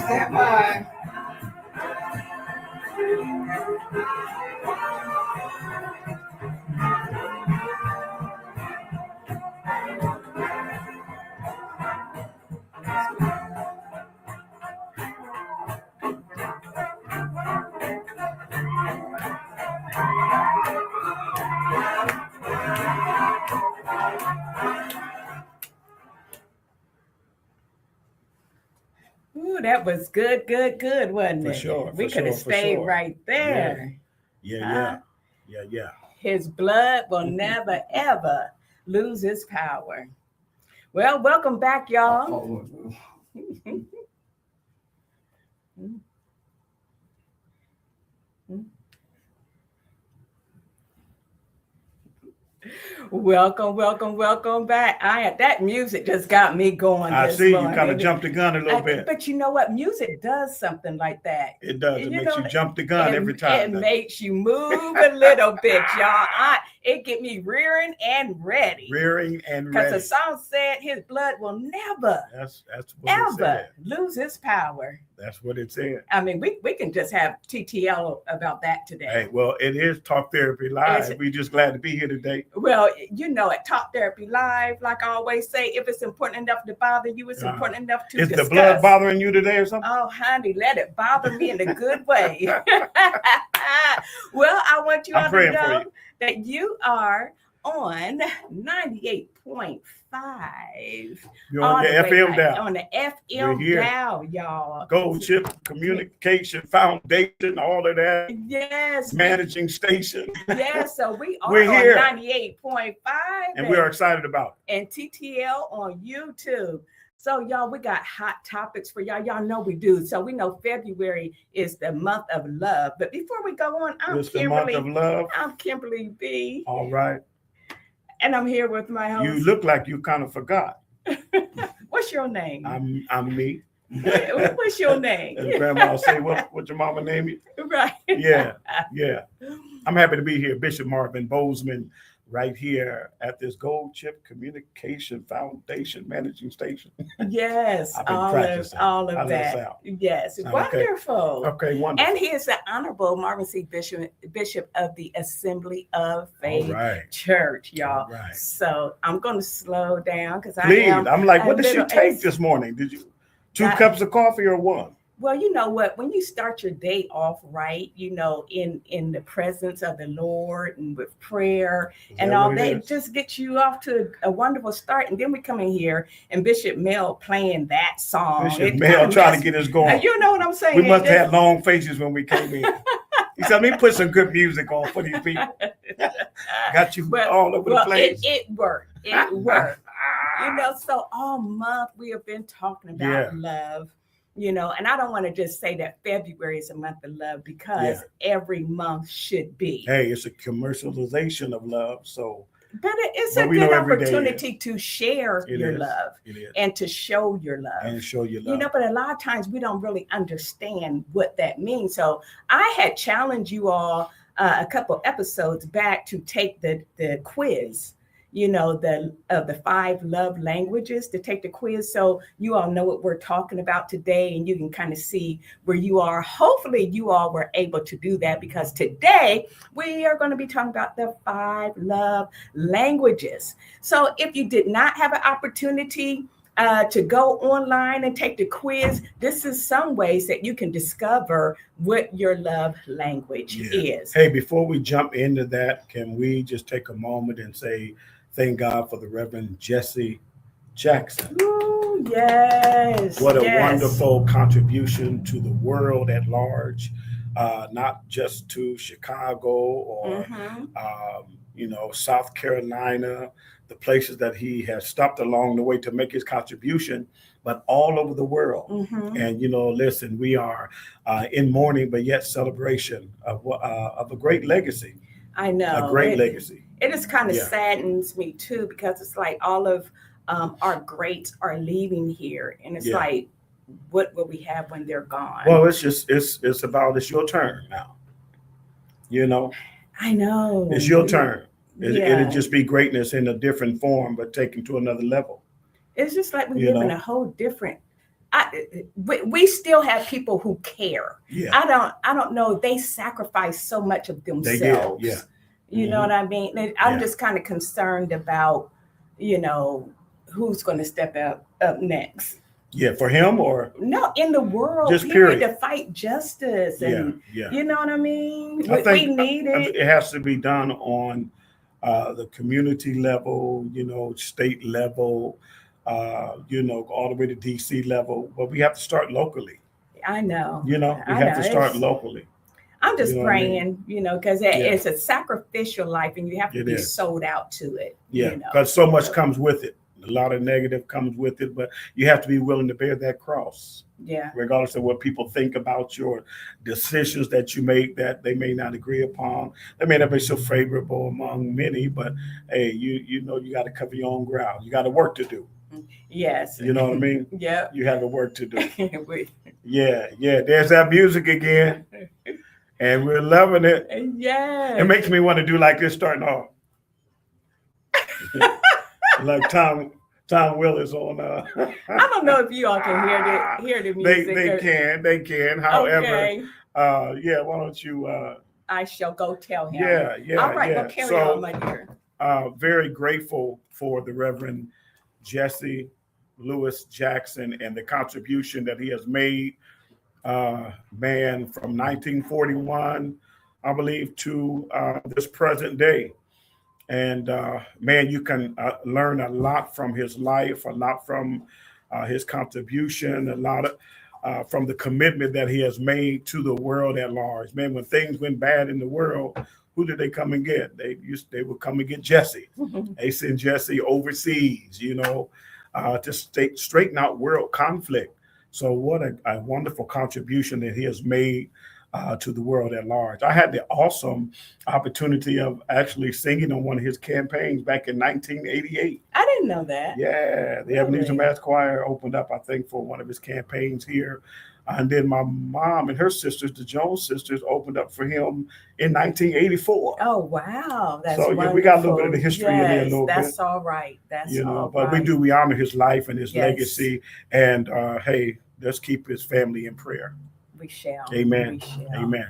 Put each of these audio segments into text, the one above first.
Stand by. Ooh, that was good, wasn't For it? sure. We for could have sure, for stayed sure. right there. Yeah. His blood will never, ever lose its power. Well, welcome back, y'all. Welcome back. That music just got me going. I this see morning. you kind of jumped the gun a little bit. But you know what? Music does something like that. It does. It makes you jump the gun every time. It makes you move a little bit, y'all. It get me rearing and ready. Because the song said his blood will never, that's what ever lose its power. That's what it said. I mean, we can just have TTL about that today. Hey, well, it is Talk Therapy Live. We're just glad to be here today. Well, you know, at Talk Therapy Live, like I always say, if it's important enough to bother you, it's important enough to discuss. Is the blood bothering you today or something? Oh, honey, let it bother me in a good way. Well, I want you all to know that you are on 98.5. You're on the FM dial. On the FM dial, y'all. Gold Chip Communication Foundation, all of that. Yes. Managing station. Yes, so we're here. On 98.5. And we are excited about it. And TTL on YouTube. So, y'all, we got hot topics for y'all. Y'all know we do. So we know February is the month of love. But before we go on, I'm Kimberly. The month of love. I'm Kimberly B. All right. And I'm here with my host. You look like you kind of forgot. What's your name? I'm me. What's your name? And Grandma say, what your mama name you? Right. Yeah. I'm happy to be here, Bishop Marvin Bozeman, right here at this Gold Chip Communication Foundation Managing Station. Yes, all of that. Yes, wonderful. Okay, wonderful. And he is the Honorable Marvin C. Bishop of the Assembly of Faith Church, y'all. Right. So I'm going to slow down because I'm like, what did she take this morning? Did you 2 cups of coffee or 1? Well, you know what? When you start your day off right, you know, in the presence of the Lord and with prayer and all that, it just gets you off to a wonderful start. And then we come in here and Bishop Mel playing that song. Bishop Mel trying to get us going. You know what I'm saying? We must have had long faces when we came in. He said, let me put some good music on for these people. Got you all over the place. It worked. It worked. You know, so all month we have been talking about love. You know, and I don't want to just say that February is a month of love because every month should be. Hey, it's a commercialization of love. So, but it's a good opportunity to share your love and to show your love. And show your love. You know, but a lot of times we don't really understand what that means. So I had challenged you all a couple episodes back to take the quiz. You know, the 5 love languages, to take the quiz. So you all know what we're talking about today and you can kind of see where you are. Hopefully you all were able to do that because today we are going to be talking about the 5 love languages. So if you did not have an opportunity to go online and take the quiz, this is some ways that you can discover what your love language is. Hey, before we jump into that, can we just take a moment and say, thank God for the Reverend Jesse Jackson. Ooh, yes. What a wonderful contribution to the world at large, not just to Chicago or, you know, South Carolina, the places that he has stopped along the way to make his contribution, but all over the world. And, you know, listen, we are in mourning, but yet celebration of a great legacy. I know. A great legacy. It just kind of saddens me too, because it's like all of our greats are leaving here. And it's like, what will we have when they're gone? Well, it's your turn now. You know? I know. It's your turn. It'd just be greatness in a different form, but taken to another level. It's just like we live in a whole different. We still have people who care. Yeah. I don't know. They sacrifice so much of themselves. They did. Yeah. You know what I mean? And I'm just kind of concerned about, who's going to step up next. Yeah, for him or no, in the world, just period, to fight justice, and you know what I mean. We need it. It has to be done on the community level, state level, all the way to DC level. But we have to start locally. I know. We have to start locally. I'm just praying, because it's a sacrificial life, and you have to be sold out to it. Yeah, because so much comes with it. A lot of negative comes with it, but you have to be willing to bear that cross. Yeah. Regardless of what people think about your decisions that you make that they may not agree upon. They may not be so favorable among many, but hey, you got to cover your own ground. You got a work to do. Yes. You know what I mean? Yeah. You have a work to do. Yeah. There's that music again. And we're loving it. Yeah. It makes me want to do like this starting off. Like Tom Willis on. I don't know if you all can hear the music. They can. However, okay. Why don't you? I shall go tell him. Yeah. All right, well, carry on, my dear. Very grateful for the Reverend Jesse Lewis Jackson and the contribution that he has made. Man, from 1941, I believe, to this present day. And man, you can learn a lot from his life, a lot from his contribution, a lot from the commitment that he has made to the world at large. Man, when things went bad in the world, who did they come and get? They would come and get Jesse. They send Jesse overseas, to straighten out world conflict. So what a wonderful contribution that he has made to the world at large. I had the awesome opportunity of actually singing on one of his campaigns back in 1988. I didn't know that. Yeah, the Ebenezer Mass Choir opened up, I think, for one of his campaigns here. And then my mom and her sisters, the Jones sisters, opened up for him in 1984. Oh, wow. That's so wonderful. We got a little bit of the history in there a little bit. That's all right. But we honor his life and his legacy. And hey, let's keep his family in prayer. We shall. Amen. We shall. Amen.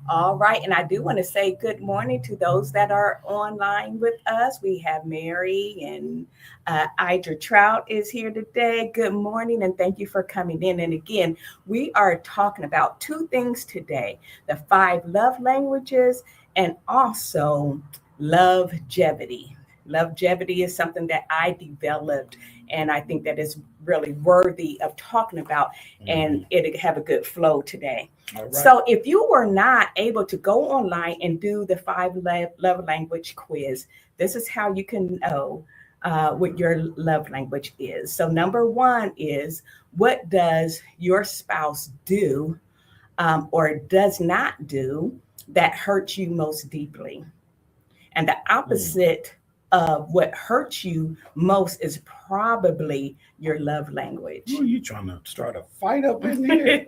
All right. And I do want to say good morning to those that are online with us. We have Mary and Idra Trout is here today. Good morning. And thank you for coming in. And again, we are talking about two things today, the 5 love languages and also longevity. Longevity is something that I developed, and I think that is really worthy of talking about, and it'll have a good flow today. Right. So if you were not able to go online and do the 5 love language quiz, this is how you can know what your love language is. So number 1 is, what does your spouse do or does not do that hurts you most deeply? And the opposite of what hurts you most is probably your love language. Are you trying to start a fight up in here?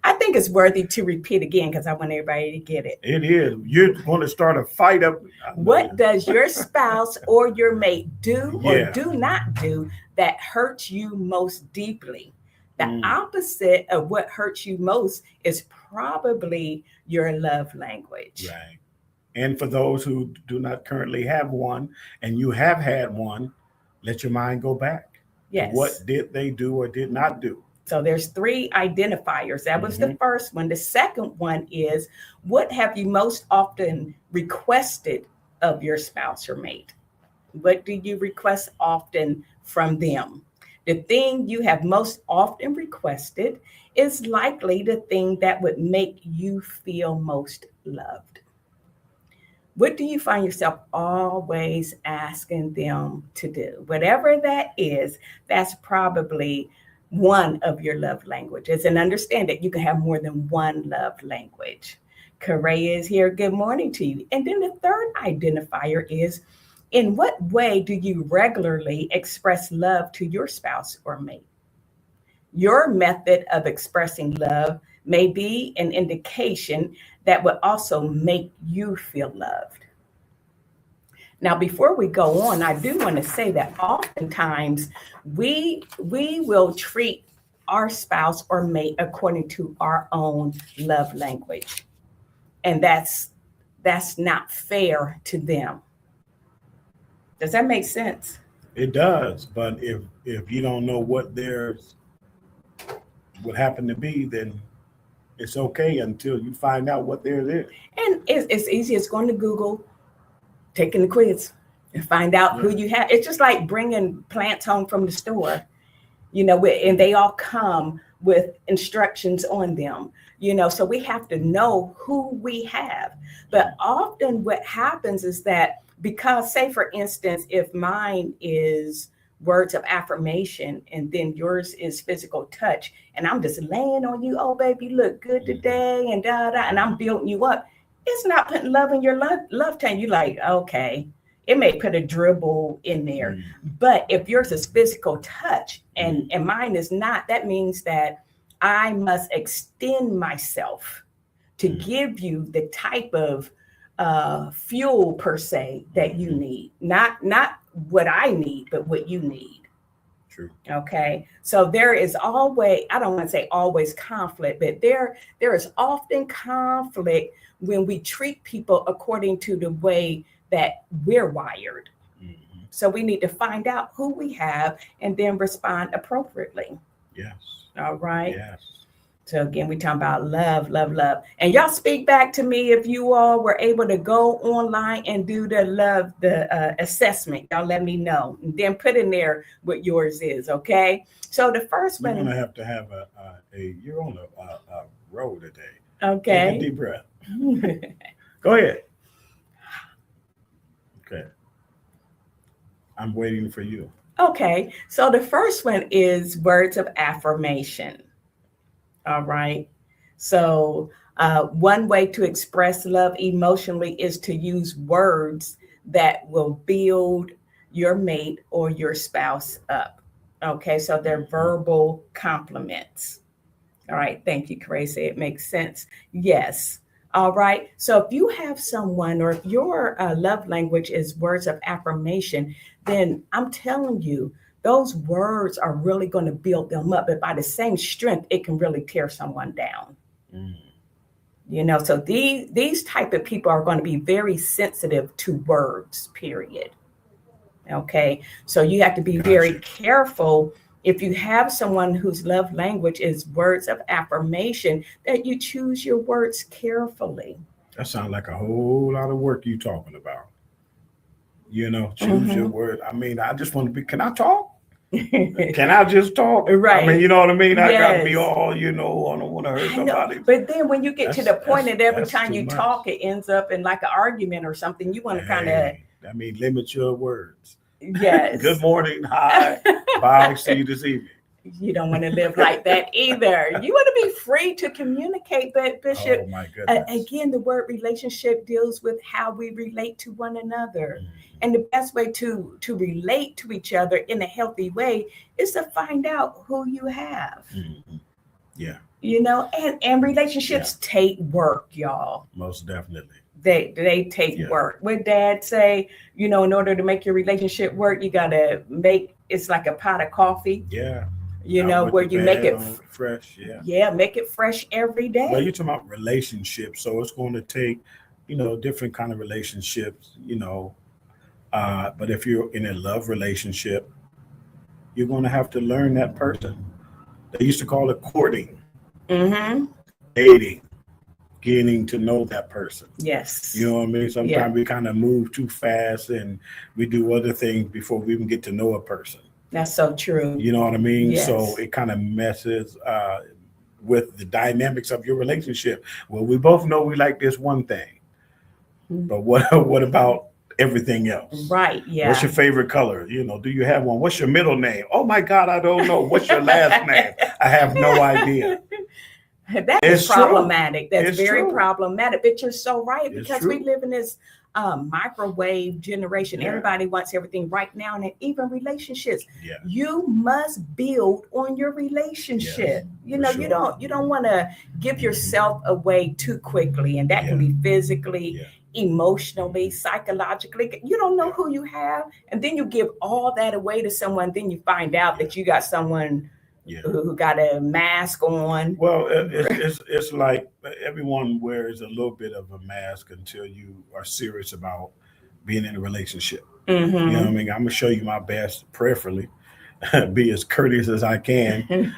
I think it's worthy to repeat again because I want everybody to get it. It is. You're going to start a fight up. What does your spouse or your mate do or do not do that hurts you most deeply? The opposite of what hurts you most is probably your love language. Right. And for those who do not currently have one, and you have had one, let your mind go back. Yes. What did they do or did not do? So there's 3 identifiers. That was the first one. The second one is, what have you most often requested of your spouse or mate? What do you request often from them? The thing you have most often requested is likely the thing that would make you feel most loved. What do you find yourself always asking them to do? Whatever that is, that's probably one of your love languages. And understand that you can have more than one love language. Correa is here. Good morning to you. And then the third identifier is, in what way do you regularly express love to your spouse or mate? Your method of expressing love may be an indication that would also make you feel loved. Now, before we go on, I do want to say that oftentimes we will treat our spouse or mate according to our own love language. And that's not fair to them. Does that make sense? It does, but if you don't know what happened to be, then it's okay until you find out what theirs is. And it's easy as going to Google, taking the quiz, and find out who you have. It's just like bringing plants home from the store, and they all come with instructions on them, so we have to know who we have. But often what happens is that, because, say, for instance, if mine is words of affirmation and then yours is physical touch, and I'm just laying on you, oh, baby, look good today, and and I'm building you up, it's not putting love in your love tank. You like, okay, it may put a dribble in there, but if yours is physical touch and mine is not, that means that I must extend myself to give you the type of fuel per se that you need, not what I need, but what you need. True. Okay. So there is always, I don't want to say always conflict, but there is often conflict when we treat people according to the way that we're wired. Mm-hmm. So we need to find out who we have and then respond appropriately. Yes. All right. Yes. So again, we talking about love, love, love. And y'all speak back to me if you all were able to go online and do the assessment. Y'all let me know. And then put in there what yours is, okay? So the first one. You're going to have you're on a roll today. Okay. Take a deep breath. Go ahead. Okay. I'm waiting for you. Okay. So the first one is words of affirmation. All right. So one way to express love emotionally is to use words that will build your mate or your spouse up. Okay. So they're verbal compliments. All right. Thank you, Crazy. It makes sense. Yes. All right. So if you have someone, or if your love language is words of affirmation, then I'm telling you, those words are really going to build them up. But by the same strength, it can really tear someone down. So these type of people are going to be very sensitive to words, period. Okay. So you have to be very careful if you have someone whose love language is words of affirmation, that you choose your words carefully. That sounds like a whole lot of work you talking about. Choose your word. I mean, I just want to can I talk? Can I just talk? Right. I mean, you know what I mean? Yes. I got to be all, I don't want to hurt somebody. But then when you get to the point that every time you talk, it ends up in like an argument or something, you want to kind of. Limit your words. Yes. Good morning. Hi. Bye. See you this evening. You don't want to live like that either. You want to be free to communicate, but Bishop, oh my goodness. Again, the word relationship deals with how we relate to one another. And the best way to relate to each other in a healthy way is to find out who you have. Yeah. And relationships take work, y'all. Most definitely. They take work. What Dad say, in order to make your relationship work, you got to it's like a pot of coffee. Yeah. Where you make it fresh. Yeah, make it fresh every day. Well, you're talking about relationships, so it's going to take, different kind of relationships, but if you're in a love relationship, you're going to have to learn that person. They used to call it courting, dating, getting to know that person. Yes. You know what I mean? Sometimes we kind of move too fast and we do other things before we even get to know a person. That's so true. You know what I mean? Yes. So it kind of messes with the dynamics of your relationship. Well, we both know we like this one thing, but what about everything else? Right. Yeah. What's your favorite color? Do you have one? What's your middle name? Oh my God, I don't know. What's your last name? I have no idea. That It's is true. problematic. That's It's very true. problematic. But you're so right, It's because true. we live in this microwave generation. Yeah. Everybody wants everything right now, and even relationships. Yeah. You must build on your relationship. Yes, for You sure. don't want to give yourself away too quickly, and that can be physically, emotionally, psychologically. You don't know who you have, and then you give all that away to someone. Then you find out that you got someone who got a mask on. Well, it's like everyone wears a little bit of a mask until you are serious about being in a relationship. You know what I mean? I'm gonna show you my best, prayerfully, be as courteous as I can, and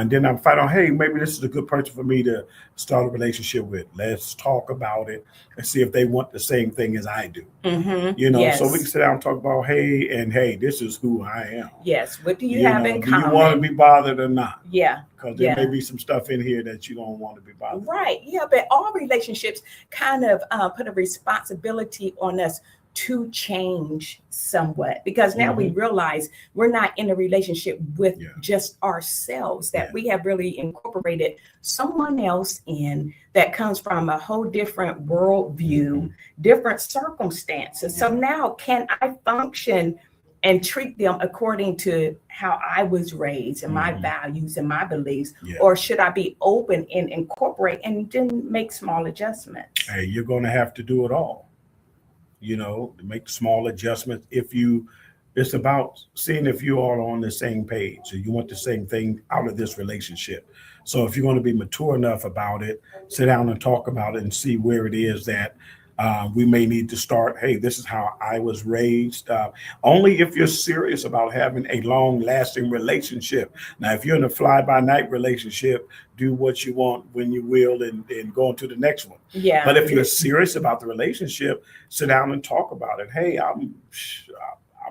then I'm find out, hey, maybe this is a good person for me to start a relationship with. Let's talk about it and see if they want the same thing as I do. So we can sit down and talk about, hey, this is who I am. Yes. What do you have in common? Do you want to be bothered or not? Yeah. Because there may be some stuff in here that you don't want to be bothered. Right. Yeah. But all relationships kind of put a responsibility on us to change somewhat, because now we realize we're not in a relationship with just ourselves, that we have really incorporated someone else in that comes from a whole different worldview, different circumstances. So now, can I function and treat them according to how I was raised and my values and my beliefs, or should I be open and incorporate and then make small adjustments? Hey, you're going to have to do it all. To make small adjustments. It's about seeing if you all are on the same page, or you want the same thing out of this relationship. So if you're going to be mature enough about it, sit down and talk about it and see where it is that we may need to start. Hey, this is how I was raised. Only if you're serious about having a long-lasting relationship. Now, if you're in a fly-by-night relationship, do what you want when you will, and go on to the next one. Yeah. But if you're serious about the relationship, sit down and talk about it. Hey, I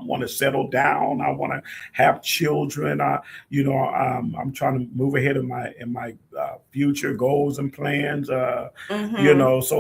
want to settle down. I want to have children. I'm trying to move ahead in my future goals and plans. So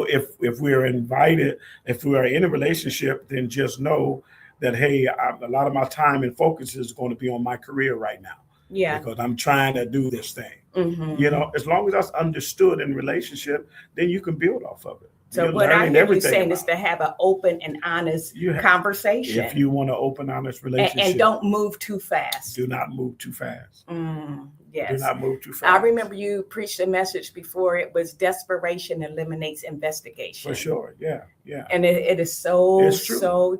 if we're invited, if we are in a relationship, then just know that, hey, a lot of my time and focus is going to be on my career right now. Yeah. Because I'm trying to do this thing. As long as that's understood in relationship, then you can build off of it. So what I hear you saying is to have an open and honest conversation. If you want an open, honest relationship. And don't move too fast. Do not move too fast. Yes. Do not move too fast. I remember you preached a message before. It was desperation eliminates investigation. For sure. Yeah. And it is so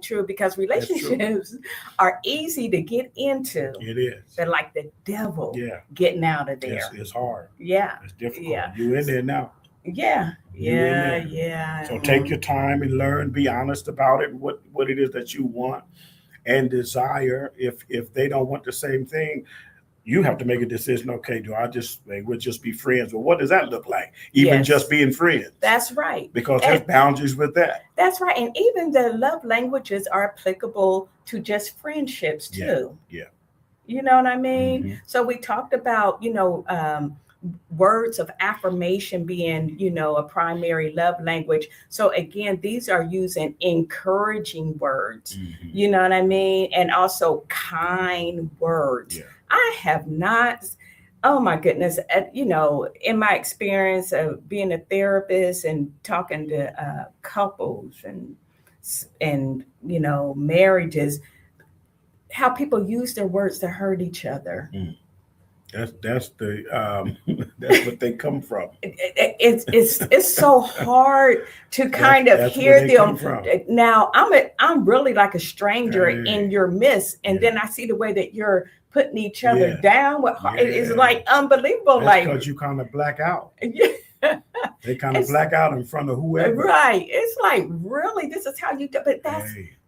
true, because relationships are easy to get into. It is. They're like the devil getting out of there. It's hard. Yeah. It's difficult. Yeah. You in there now. Yeah. So take your time and learn, be honest about it, what it is that you want and desire. If they don't want the same thing, you have to make a decision. Okay, we'll just be friends? Well, what does that look like? Even just being friends. That's right. Because there's boundaries with that. That's right. And even the love languages are applicable to just friendships too. Yeah. You know what I mean? So we talked about, words of affirmation being, a primary love language. So again, these are using encouraging words, you know what I mean? And also kind words. Yeah. I have not, oh my goodness, in my experience of being a therapist and talking to couples and marriages, how people use their words to hurt each other. That's that's what they come from. It's so hard to kind of hear them. Now I'm really like a stranger in your midst, and then I see the way that you're putting each other down. It is like unbelievable. That's because you kind of black out. They kind of black out in front of whoever. Right. It's like, really, this is how you do. But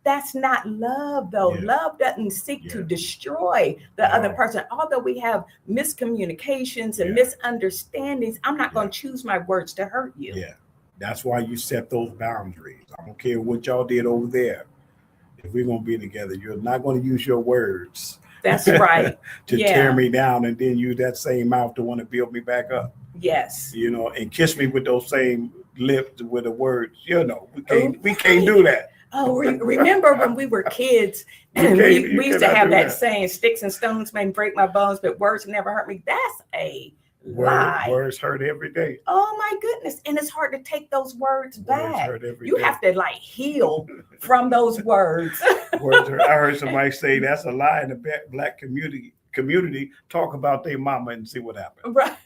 that's not love, though. Love doesn't seek to destroy the other person. Although we have miscommunications and misunderstandings, I'm not going to choose my words to hurt you. Yeah. That's why you set those boundaries. I don't care what y'all did over there. If we're going to be together, you're not going to use your words. That's right. to tear me down and then use that same mouth to want to build me back up. Yes. And kiss me with those same lips with the words. We can't do that. Oh, remember when we were kids and we used to have that saying, sticks and stones may break my bones, but words never hurt me. That's a lie. Words hurt every day. Oh my goodness. And it's hard to take those words back. Words hurt every You day. have to like heal from those words. Words hurt. I heard somebody say that's a lie in the black community. Talk about their mama and see what happens. Right.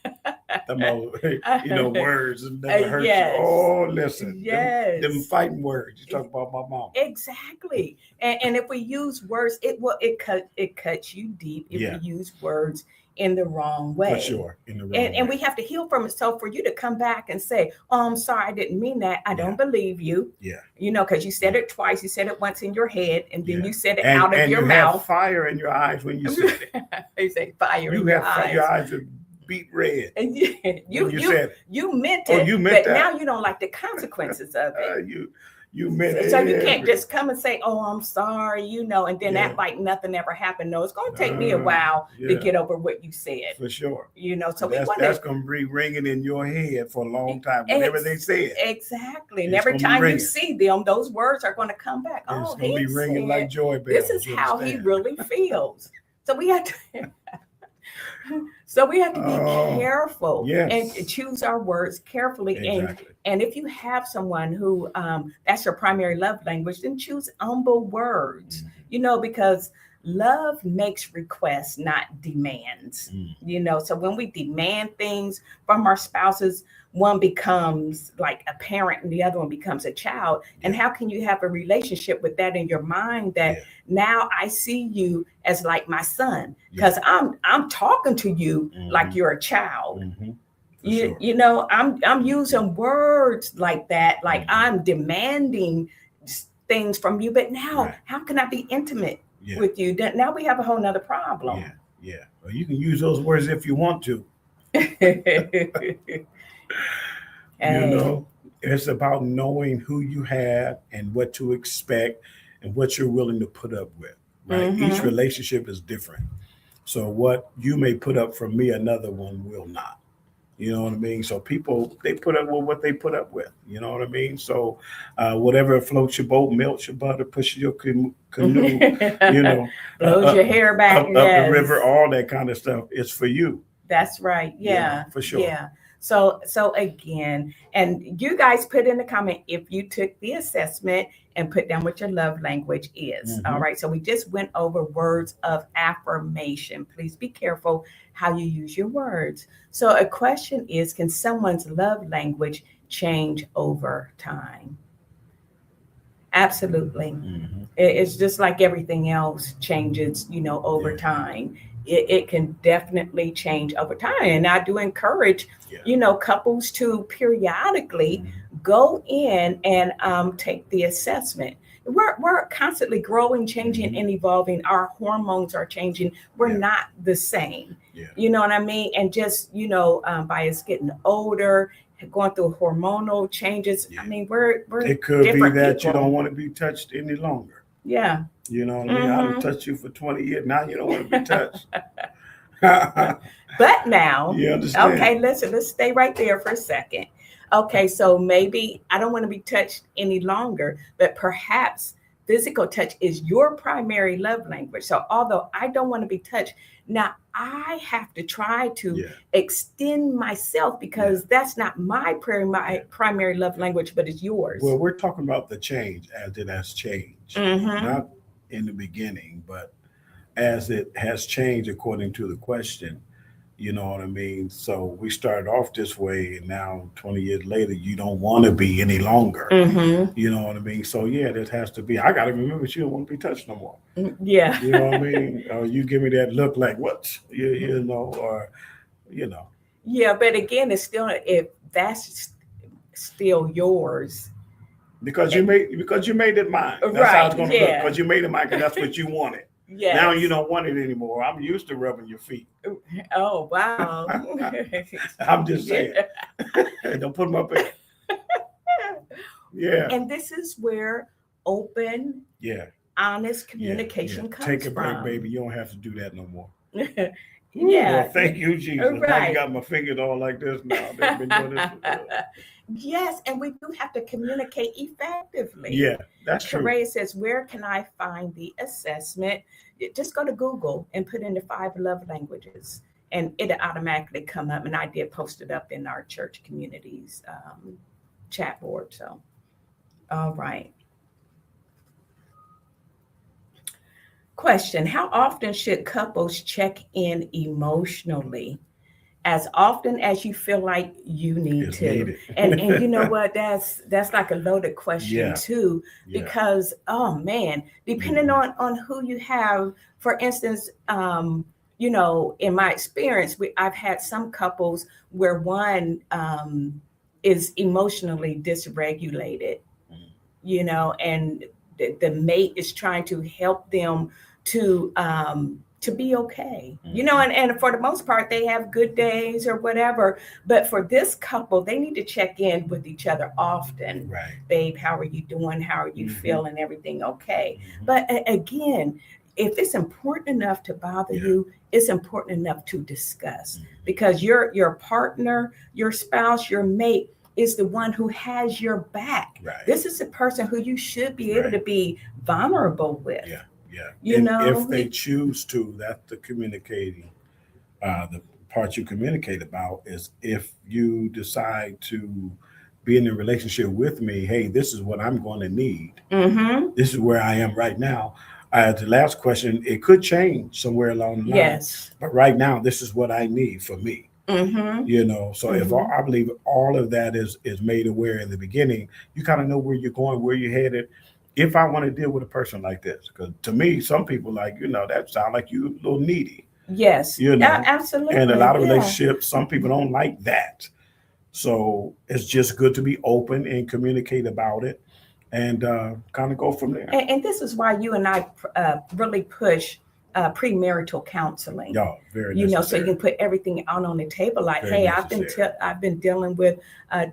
Words never hurt yes. you. Oh, listen. Yes. Them fighting words. You talk about my mama. Exactly. And if we use words, it cuts you deep if you use words in the wrong way. For sure. In the wrong way. And we have to heal from it. So for you to come back and say, oh, I'm sorry, I didn't mean that. I don't believe you. Yeah. Because you said it twice. You said it once in your head, and then you said it and, out of and your you mouth. Have fire in your eyes when you said it. They say fire in your eyes. Your eyes are beat red. And you said it. You meant it. You meant but that. now you don't like the consequences of it. You meant it. So you can't just come and say, oh, I'm sorry, and then act like nothing ever happened. No, it's going to take me a while to get over what you said. For sure. So that's going to be ringing in your head for a long time, whatever they said. Exactly. And every time you see them, those words are going to come back. It's going to be ringing like joy bells. This is how he really feels. So we have to... So we have to be careful and choose our words carefully. Exactly. And if you have someone who that's your primary love language, then choose humble words, because love makes requests, not demands. So when we demand things from our spouses, one becomes like a parent and the other one becomes a child. And how can you have a relationship with that in your mind that now I see you as like my son, because I'm talking to you like you're a child. Sure. I'm using words like that, like I'm demanding things from you. But now, how can I be intimate with you? Now we have a whole nother problem. Yeah. Well, you can use those words if you want to. It's about knowing who you have and what to expect and what you're willing to put up with. Right. Each relationship is different. So what you may put up from me, another one will not. You know what I mean? So people, they put up with what they put up with. You know what I mean? So whatever floats your boat, melts your butter, pushes your canoe, blows your hair back, up the river, all that kind of stuff. It's for you. That's right. Yeah, for sure. Yeah. So again, and you guys put in the comment if you took the assessment and put down what your love language is. All right. So we just went over words of affirmation. Please be careful how you use your words. So a question is, can someone's love language change over time? Absolutely. It's just like everything else changes, over time. It can definitely change over time. And I do encourage, couples to periodically go in and take the assessment. We're constantly growing, changing, and evolving. Our hormones are changing. We're not the same. You know what I mean? And just, by us getting older, going through hormonal changes. I mean, we're it could be that people. You don't want to be touched any longer. Yeah. You know what I mean? I done touched you for 20 years. Now you don't want to be touched. But now, you understand? Okay, let's stay right there for a second. Okay, so maybe I don't want to be touched any longer, but perhaps physical touch is your primary love language. So although I don't want to be touched, now I have to try to extend myself because that's not my primary love language, but it's yours. Well, we're talking about the change as it has changed. Not in the beginning, but as it has changed according to the question, you know what I mean? So we started off this way, and now 20 years later, you don't want to be any longer. You know what I mean? So that has to be. I got to remember you don't want to be touched no more. Yeah. You know what I mean? Or you give me that look like what? Yeah, but again, it's still, if that's still yours. Because you made it mine. That's how it's going to look. Because you made it mine because that's what you wanted. Now you don't want it anymore. I'm used to rubbing your feet. Oh, wow. I'm just saying. Don't put them up there. Yeah. And this is where open, honest communication comes from. Take a break, baby. You don't have to do that no more. Well, thank you, Jesus. Right. Now you got my fingers all like this now. They've been doing this. Yes, and we do have to communicate effectively. Yeah, that's true. Correa says, where can I find the assessment? Just go to Google and put in the 5 love languages. and it automatically come up. And I did post it up in our church communities chat board. So, all right. Question: how often should couples check in emotionally? As often as you feel like you need It's to. needed. And you know what? That's like a loaded question Yeah. too, Yeah. because oh man, depending on who you have. For instance, you know, in my experience, I've had some couples where one is emotionally dysregulated, you know, and the mate is trying to help them to be okay, you know, and for the most part, they have good days or whatever. But for this couple, they need to check in with each other often. Right. Babe, how are you doing? How are you feeling? Everything okay? Mhm. But again, if it's important enough to bother you, it's important enough to discuss, because your partner, your spouse, your mate is the one who has your back. Right. This is the person who you should be able to be vulnerable with. Yeah. Yeah. You know, if they choose to, that's the communicating. The part you communicate about is if you decide to be in a relationship with me, hey, this is what I'm going to need. This is where I am right now. The last question, it could change somewhere along the line. Yes. But right now, this is what I need for me. You know, so if I believe all of that is made aware in the beginning, you kind of know where you're going, where you're headed. If I want to deal with a person like this, because to me, some people like, you know, that sound like you a little needy. Yes, You know, absolutely. And a lot of relationships, some people don't like that. So it's just good to be open and communicate about it, and kind of go from there. And this is why you and I really push premarital counseling. Yeah, very you necessary. know, so you can put everything out on the table. Like, Very hey, necessary. I've been dealing with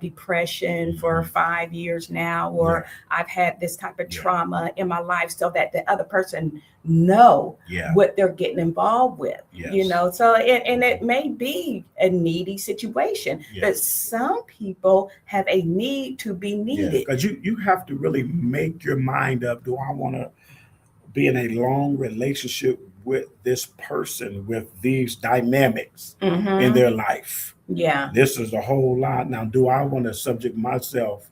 depression for 5 years now, or I've had this type of trauma in my life, so that the other person know what they're getting involved with. You know, so and it may be a needy situation, but some people have a need to be needed. Because you have to really make your mind up. Do I want to be in a long relationship with this person with these dynamics in their life? Yeah. This is a whole lot. Now, do I want to subject myself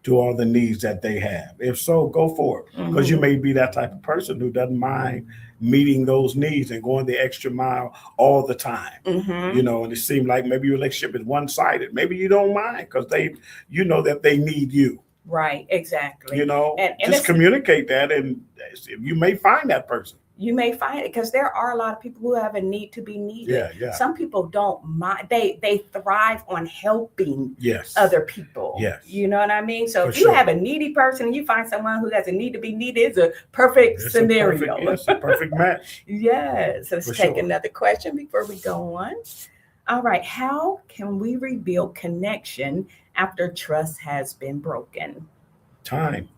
to all the needs that they have? If so, go for it. Because you may be that type of person who doesn't mind meeting those needs and going the extra mile all the time. You know, and it seems like maybe your relationship is one-sided. Maybe you don't mind because you know that they need you. Right, exactly. You know, and just communicate that, and you may find that person. You may find it, because there are a lot of people who have a need to be needed. Yeah. Some people don't mind. They thrive on helping other people. You know what I mean? So if you have a needy person and you find someone who has a need to be needed, it's a perfect scenario. It's a perfect match. Yes. Let's take another question before we go on. All right. How can we rebuild connection after trust has been broken? Time.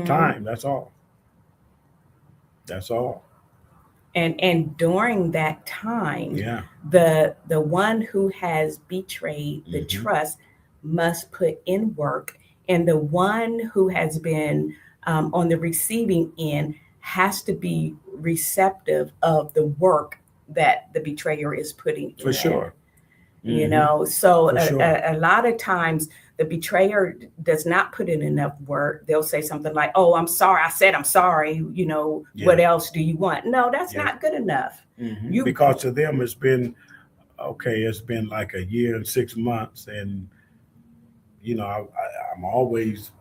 Time. That's all. That's all. And during that time, the one who has betrayed the trust must put in work, and the one who has been on the receiving end has to be receptive of the work that the betrayer is putting in. For sure. You know, so a lot of times the betrayer does not put in enough work. They'll say something like, oh, I'm sorry. I said, I'm sorry. You know, what else do you want? No, that's not good enough. Because to them, it's been like a year and 6 months. And, you know, I'm always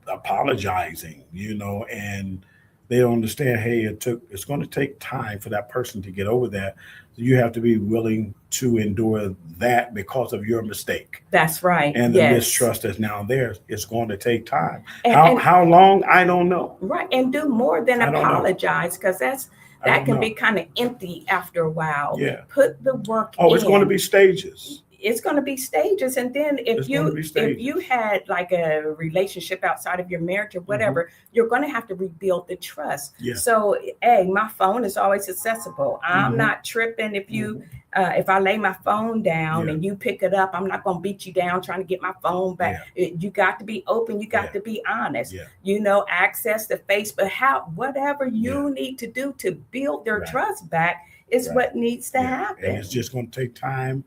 apologizing, you know, and they don't understand, hey, it's going to take time for that person to get over that. So you have to be willing to endure that because of your mistake. That's right. And the mistrust that's now there, it's going to take time. How long? I don't know. Right. And do more than apologize, because that can be kind of empty after a while. Yeah. Put the work in. Oh, it's going to be stages. It's going to be stages. And then if you had like a relationship outside of your marriage or whatever, you're going to have to rebuild the trust. So, hey, my phone is always accessible. I'm not tripping if I lay my phone down and you pick it up. I'm not going to beat you down trying to get my phone back. You got to be open. You got to be honest. You know, access the Facebook, whatever you need to do to build their trust back is Right. what needs to Yeah. happen. And it's just going to take time,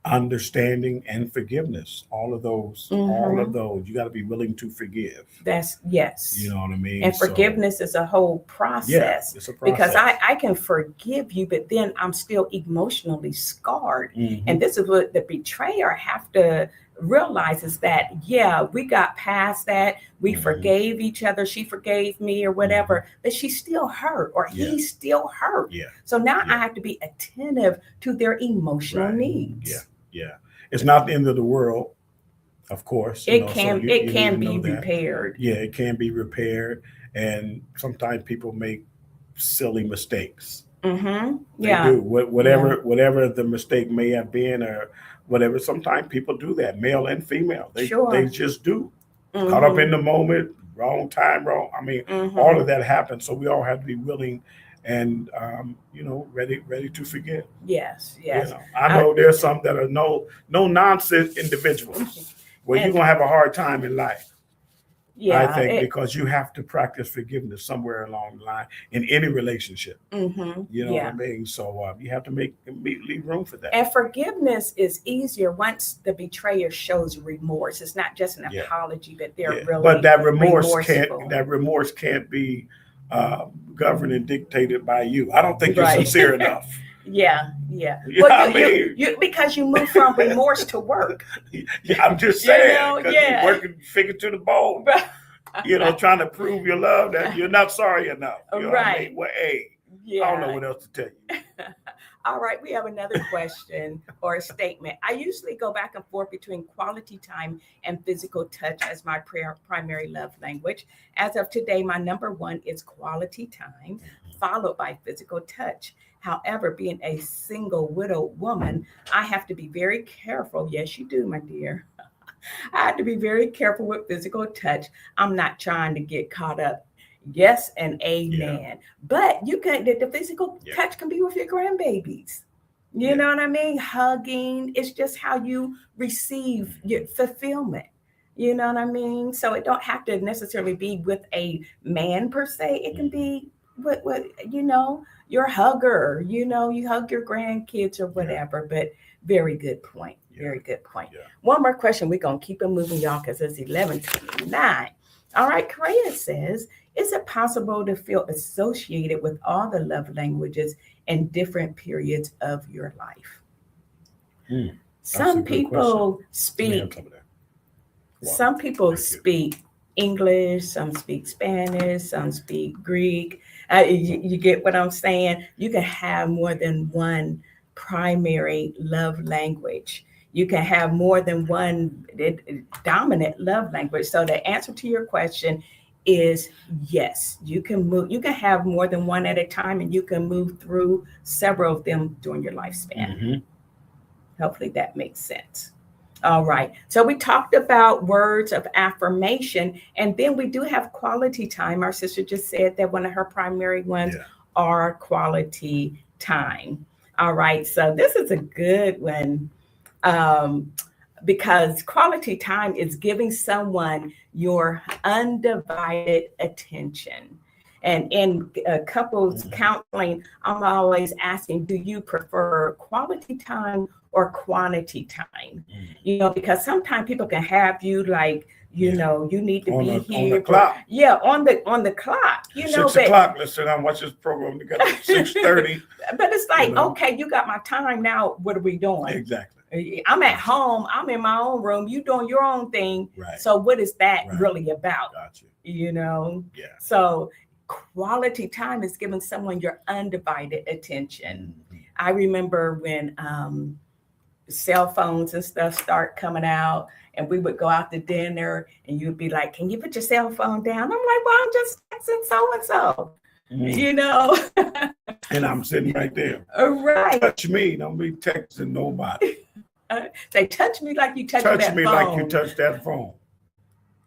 understanding, and forgiveness. All of those. You got to be willing to forgive. Yes. You know what I mean? And forgiveness is a whole process. It's a process. Because I can forgive you, but then I'm still emotionally scarred. And this is what the betrayer have to realize, is that, yeah, we got past that. We forgave each other. She forgave me or whatever, but she's still hurt, or he's still hurt. Yeah. So now I have to be attentive to their emotional needs. Yeah. It's not the end of the world, of course. It can be repaired. Yeah, it can be repaired. And sometimes people make silly mistakes. They do. Whatever the mistake may have been, or whatever. Sometimes people do that, male and female. They just do. Caught up in the moment, wrong time, wrong. I mean, all of that happens. So we all have to be willing and ready to forgive. Yes. I know there's some that are no nonsense individuals where you're gonna have a hard time in life. I think because you have to practice forgiveness somewhere along the line in any relationship. You know what I mean? So you have to leave room for that. And forgiveness is easier once the betrayer shows remorse. It's not just an apology, but they're really. But that remorse can't be governed and dictated by you. I don't think you're sincere enough. Yeah. Well, because you move from remorse to work. I'm just saying, you're working finger to the bone. Trying to prove your love that you're not sorry enough. You know what I mean? Well, I don't know what else to tell you. All right, we have another question or a statement. I usually go back and forth between quality time and physical touch as my primary love language. As of today, my number one is quality time, followed by physical touch. However, being a single widowed woman, I have to be very careful. Yes, you do, my dear. I have to be very careful with physical touch. I'm not trying to get caught up. Yes and amen. But you can, the physical touch can be with your grandbabies. You know what I mean? Hugging. It's just how you receive your fulfillment. You know what I mean? So it don't have to necessarily be with a man per se. It can be with your hugger. You hug your grandkids or whatever. But very good point. Very good point. One more question. We're going to keep it moving, y'all, because it's 11:29. All right. Correa says, is it possible to feel associated with all the love languages in different periods of your life? Some people speak English, some speak Spanish, some speak Greek. You get what I'm saying? You can have more than one primary love language. You can have more than one dominant love language. So the answer to your question is yes. You can have more than one at a time, and you can move through several of them during your lifespan. Hopefully that makes sense. All right. So we talked about words of affirmation, and then we do have quality time. Our sister just said that one of her primary ones are quality time. All right. So this is a good one. Because quality time is giving someone your undivided attention. And in couples counseling, I'm always asking, do you prefer quality time or quantity time? Because sometimes people can have you like, you need to be here. On the clock. On the clock. 6 o'clock, let's sit down and watch this program together at 6:30. But it's like, okay, you got my time now. What are we doing? Exactly. I'm at home. I'm in my own room. You doing your own thing. Right. So what is that really about? Gotcha. Yeah. So quality time is giving someone your undivided attention. I remember when cell phones and stuff start coming out, and we would go out to dinner, and you'd be like, "Can you put your cell phone down?" I'm like, "Well, I'm just texting so and so." And I'm sitting right there. Right. Touch me. Don't be texting nobody. They touch me like you touch that phone. Like you touch that phone.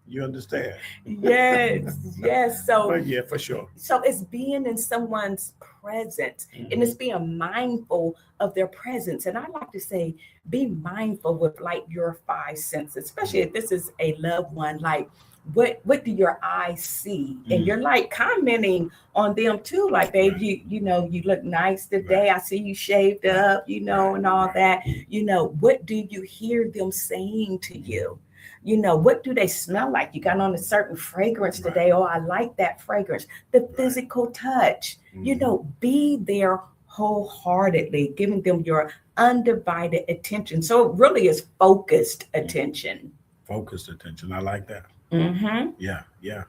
You understand? Yes. So, but yeah, for sure. So it's being in someone's presence, and it's being mindful of their presence. And I like to say, be mindful with like your five senses, especially if this is a loved one. Like what do your eyes see? And Mm. you're like commenting on them too, like, babe, you know, you look nice today. I see you shaved up, you know, and all that. You know, what do you hear them saying to you? You know, what do they smell like? You got on a certain fragrance today. Oh, I like that fragrance. The physical touch, you know, be there wholeheartedly, giving them your undivided attention. So it really is focused attention. Focused attention. I like that. Mm-hmm. Yeah, yeah.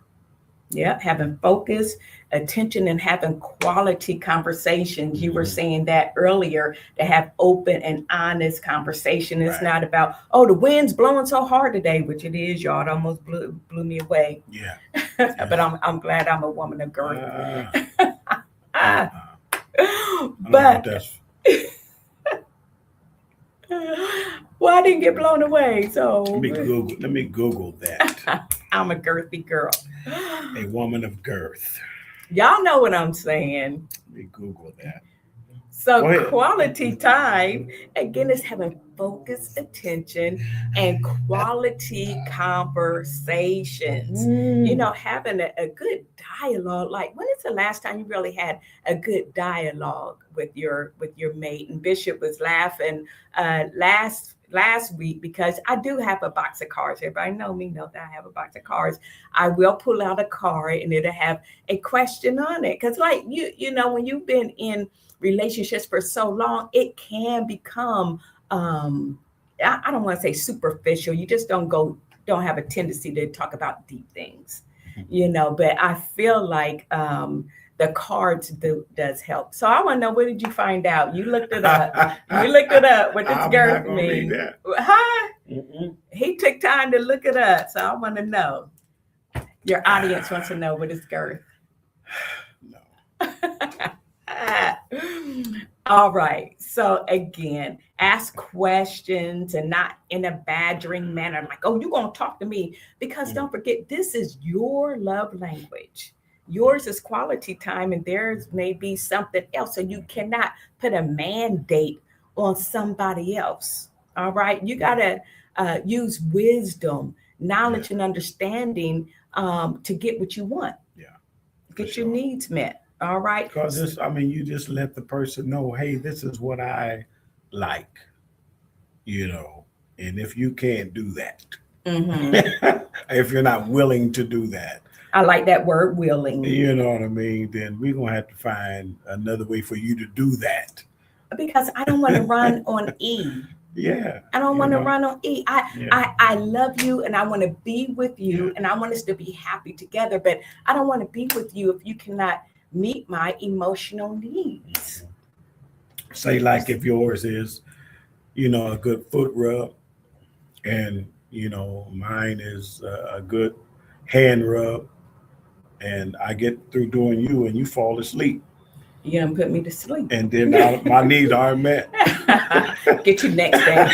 Yeah, having focus, attention, and having quality conversations. You were saying that earlier, to have open and honest conversation. It's not about, oh, the wind's blowing so hard today, which it is, y'all. It almost blew me away. Yeah. But I'm glad I'm a woman of girth. But well, I didn't get blown away. So let me Google that. I'm a girthy girl. A woman of girth. Y'all know what I'm saying. Let me Google that. So quality time, again, is having focused attention and quality conversations. You know, having a good dialogue. Like, when is the last time you really had a good dialogue with your mate? And Bishop was laughing last week, because I do have a box of cards. Everybody know me, know that I have a box of cards. I will pull out a card and it'll have a question on it. Because, like, you know, when you've been in relationships for so long, it can become I don't want to say superficial. You just don't have a tendency to talk about deep things, you know. But I feel like the cards does help. So I want to know, what did you find out? You looked it up. You looked it up. What this girl mean? Huh? He took time to look it up. So I want to know. Your audience wants to know what is girth. No. All right. So again, ask questions, and not in a badgering manner, like, oh, you're going to talk to me. Because don't forget, this is your love language. Yours is quality time, and theirs may be something else. So you cannot put a mandate on somebody else. All right. You got to use wisdom, knowledge, and understanding to get what you want. Yeah. Get your needs met. All right. Because you just let the person know, hey, this is what I like, you know, and if you can't do that, if you're not willing to do that. I like that word, willing. You know what I mean? Then we're going to have to find another way for you to do that. Because I don't want to run on E. Yeah. I don't want to run on E. I love you, and I want to be with you, and I want us to be happy together. But I don't want to be with you if you cannot meet my emotional needs. Say, like, if yours is, you know, a good foot rub, and, you know, mine is a good hand rub, and I get through doing you and you fall asleep. You done put me to sleep. And then my needs aren't met. Get you next day.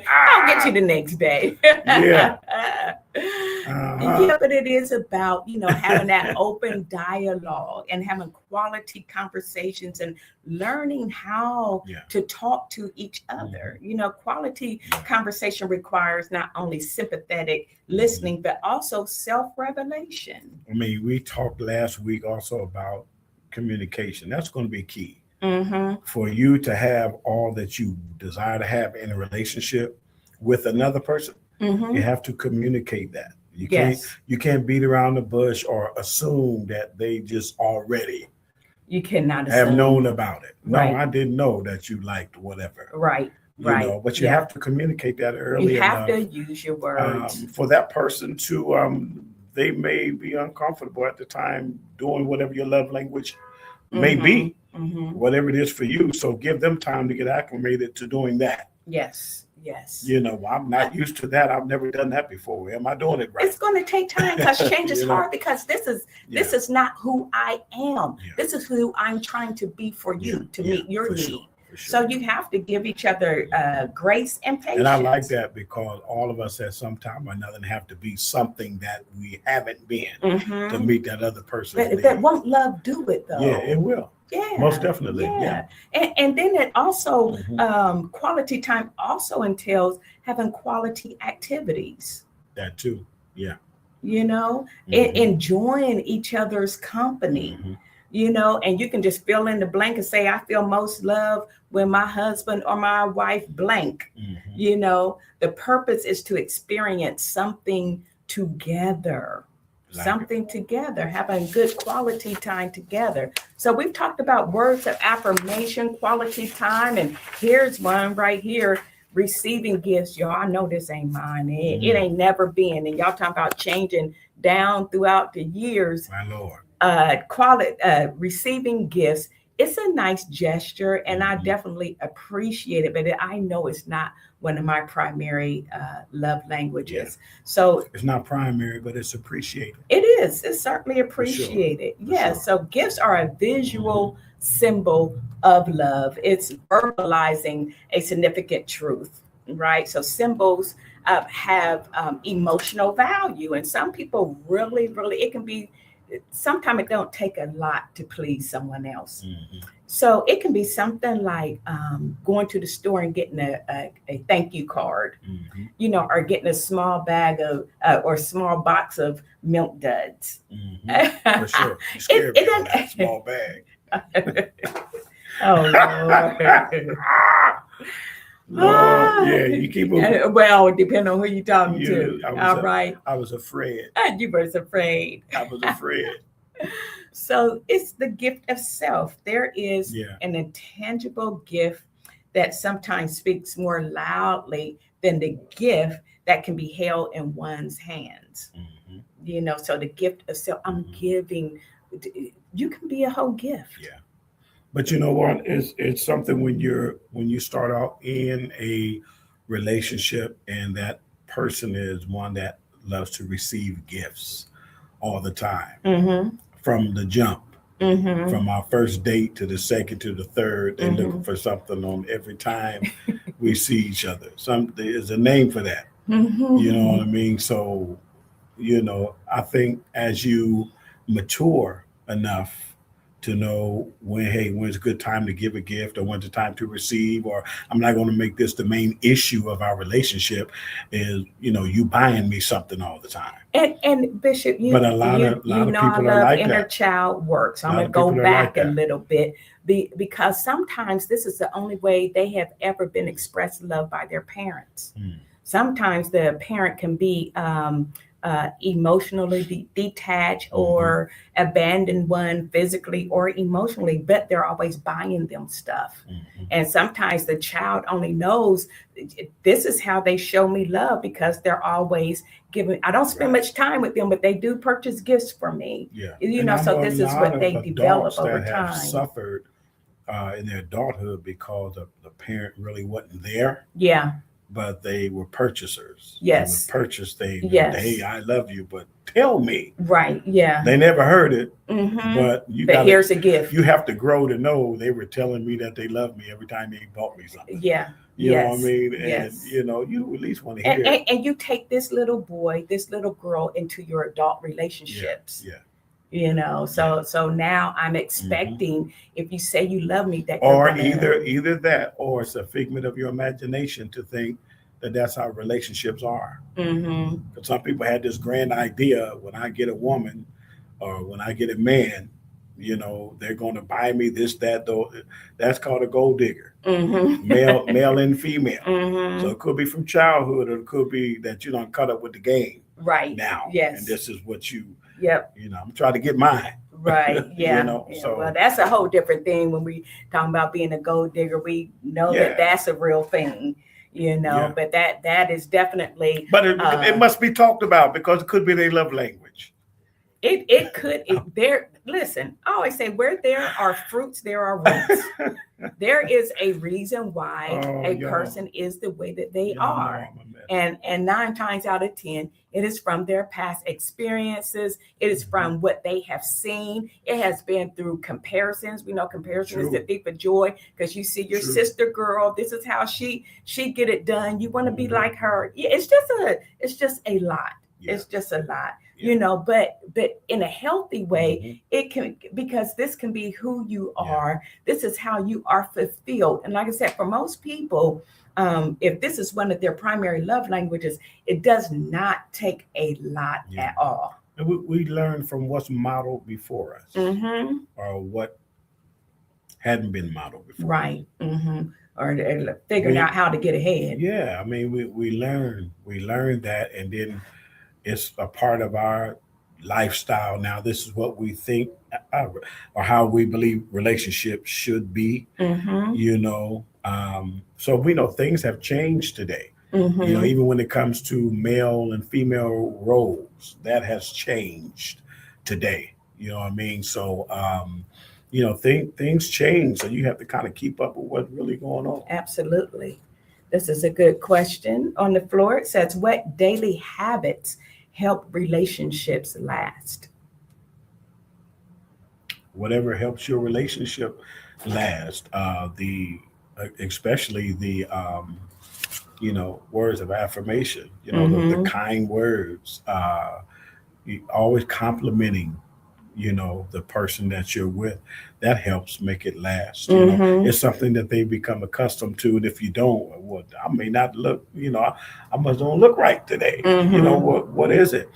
I'll get you the next day. Yeah. Yeah, but it is about, you know, having that open dialogue and having quality conversations and learning how to talk to each other. You know, quality conversation requires not only sympathetic listening, but also self-revelation. I mean, we talked last week also about communication. That's going to be key. For you to have all that you desire to have in a relationship with another person. You have to communicate that. You can't beat around the bush or assume that they just already have known about it. No, I didn't know that you liked whatever. You know, but you have to communicate that early. You have to use your words. For that person to they may be uncomfortable at the time doing whatever your love language may be, whatever it is for you. So give them time to get acclimated to doing that. Yes. You know, I'm not used to that. I've never done that before. Am I doing it right? It's going to take time, because change is hard, because this is not who I am. This is who I'm trying to be for you, to meet your need. Sure. So you have to give each other grace and patience. And I like that, because all of us at some time or another have to be something that we haven't been to meet that other person. That won't love do it, though. Yeah, it will. Yeah, most definitely. Yeah. And then it also quality time also entails having quality activities. That too. Yeah. enjoying each other's company, and you can just fill in the blank and say, I feel most love when my husband or my wife blank. The purpose is to experience something together. Having good quality time together. So we've talked about words of affirmation, quality time, and here's one right here: receiving gifts. Y'all, I know this ain't mine. It ain't never been. And y'all talking about changing down throughout the years. My Lord. Receiving gifts. It's a nice gesture, and I definitely appreciate it. But I know it's not one of my primary love languages. So it's not primary, but it's appreciated. It is. It's certainly appreciated. For Yes. sure. So gifts are a visual symbol of love. It's verbalizing a significant truth, right? So symbols have emotional value, and some people really, it can be. Sometimes it don't take a lot to please someone else. So it can be something like going to the store and getting a thank you card, or getting a small bag of or small box of Milk Duds. For sure. You scared me on that small bag. Lord. Yeah, you keep moving. Well, depending on who you're talking to. Right. I was afraid. You were afraid. I was afraid. So it's the gift of self. There is an intangible gift that sometimes speaks more loudly than the gift that can be held in one's hands. So the gift of self, I'm giving, you can be a whole gift. Yeah. But you know what? It's something when you start out in a relationship and that person is one that loves to receive gifts all the time from the jump, from our first date to the second to the third, they're looking for something on every time we see each other. There's a name for that. You know what I mean? So, I think as you mature enough to know when's a good time to give a gift or when's the time to receive, or I'm not going to make this the main issue of our relationship is, you buying me something all the time. And Bishop, but a lot of people are like inner that. child work. So I'm going to go back a little bit because sometimes this is the only way they have ever been expressed love by their parents. Sometimes the parent can be emotionally detached or abandon one physically or emotionally, but they're always buying them stuff. And sometimes the child only knows this is how they show me love because they're always giving. I don't spend much time with them, but they do purchase gifts for me. So this is what they develop over time. Have suffered in their adulthood because the parent really wasn't there. But they were purchasers. Yes. They would purchase things. Hey, I love you, but tell me. Right. Yeah. They never heard it. But here's a gift. You have to grow to know they were telling me that they love me every time they bought me something. You know what I mean? And you at least want to hear it. And you take this little boy, this little girl into your adult relationships. So now I'm expecting if you say you love me, that or either that, or it's a figment of your imagination to think that that's how relationships are. Because some people had this grand idea: when I get a woman or when I get a man, they're going to buy me this, that, though. That's called a gold digger, male and female. So it could be from childhood, or it could be that you don't cut up with the game right now. Yes, and this is what you. Yep. I'm trying to get mine. Right. Yeah. So well, that's a whole different thing. When we talking about being a gold digger, we know that that's a real thing. But that is definitely. But it must be talked about because it could be their love language. It could. Listen, I always say where there are fruits, there are roots. There is a reason why a person is the way that they are. And 9 times out of 10, it is from their past experiences. It is from what they have seen. It has been through comparisons. We know comparison is the thief of joy because you see your sister girl. This is how she get it done. You want to be like her. Yeah, it's just a lot. It's just a lot. you know, but in a healthy way, it can, because this can be who you are. This is how you are fulfilled. And like I said, for most people, if this is one of their primary love languages, it does not take a lot at all. And we learn from what's modeled before us, or what hadn't been modeled before. Right. Or figuring out how to get ahead. Yeah, I mean, we learn that, and then it's a part of our lifestyle now. This is what we think, or how we believe relationships should be. You know, so we know things have changed today. You know, even when it comes to male and female roles, that has changed today. You know what I mean? So, you know, things change, so you have to kind of keep up with what's really going on. Absolutely. This is a good question on the floor. It says, what daily habits help relationships last? Whatever helps your relationship last, especially the you know, words of affirmation, you know, the kind words, always complimenting, you know, the person that you're with. That helps make it last. You know, it's something that they become accustomed to, and if you don't, well, I may not look, you know, I must don't look right today. You know, what is it?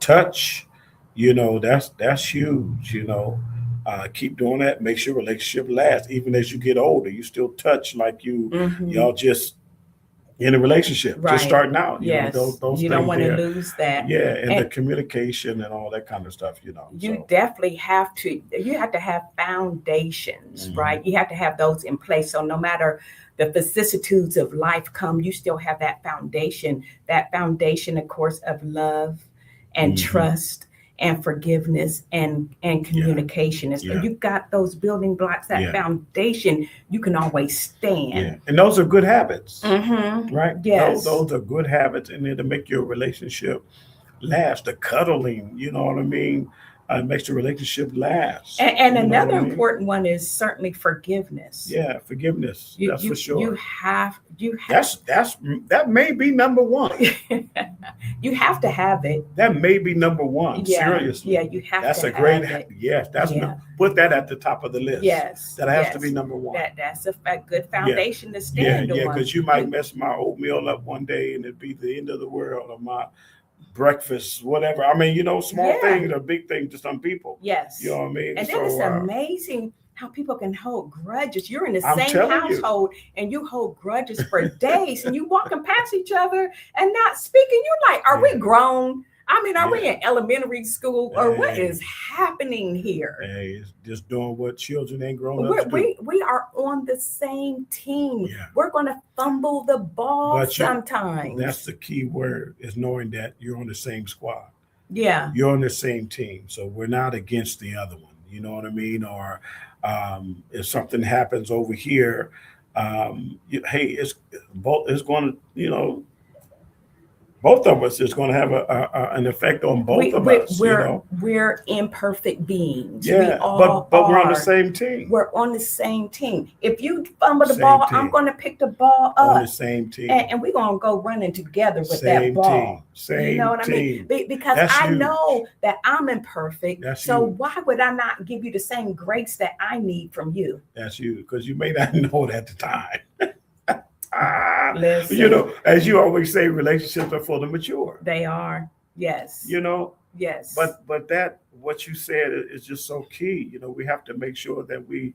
Touch, you know, that's huge. You know, keep doing that. Make sure relationship lasts, even as you get older. You still touch like y'all just in a relationship, just starting out. You know, those you don't want to lose that. Yeah, and the communication and all that kind of stuff. You know, you definitely have to. You have to have foundations, right? You have to have those in place. So no matter the vicissitudes of life come, you still have that foundation. That foundation, of course, of love and trust and forgiveness and communication. You've got those building blocks, that foundation, you can always stand. Yeah. And those are good habits, right? Yes. Those are good habits in there to make your relationship last. The cuddling, you know what I mean? Makes the relationship last. And another important one is certainly forgiveness. Yeah, forgiveness. That's for sure. You have. That may be number one. You have to have it. That may be number one. Seriously. Yeah, you have that's to a great have it. Yes, put that at the top of the list. Yes. That has to be number one. That's a good foundation to stand on. Yeah, because you might mess my oatmeal up one day and it'd be the end of the world, or my breakfast, whatever. I mean, you know, small things are big things to some people. Yes. You know what I mean? And then it's amazing how people can hold grudges. You're in the same household and you hold grudges for days, and you walking past each other and not speaking. You're like, are we grown? I mean, are we in elementary school, or what is happening here? Hey, it's just doing what children ain't grown up to do. We are on the same team. Yeah. We're going to fumble the ball sometimes. That's the key word, is knowing that you're on the same squad. Yeah. You're on the same team. So we're not against the other one. You know what I mean? Or if something happens over here, hey, it's going to, you know, both of us is going to have an effect on both of us. We're imperfect beings. Yeah, but we're on the same team. We're on the same team. If you fumble the ball, I'm going to pick the ball up. On the same team. And we're going to go running together with that ball. Same you know what team. I mean? Because I know that I'm imperfect. So why would I not give you the same grace that I need from you? That's you, because you may not know it at the time. Listen. You know, as you always say, relationships are for the mature. They are. Yes. You know. Yes. But that, what you said, is just so key. You know, we have to make sure that we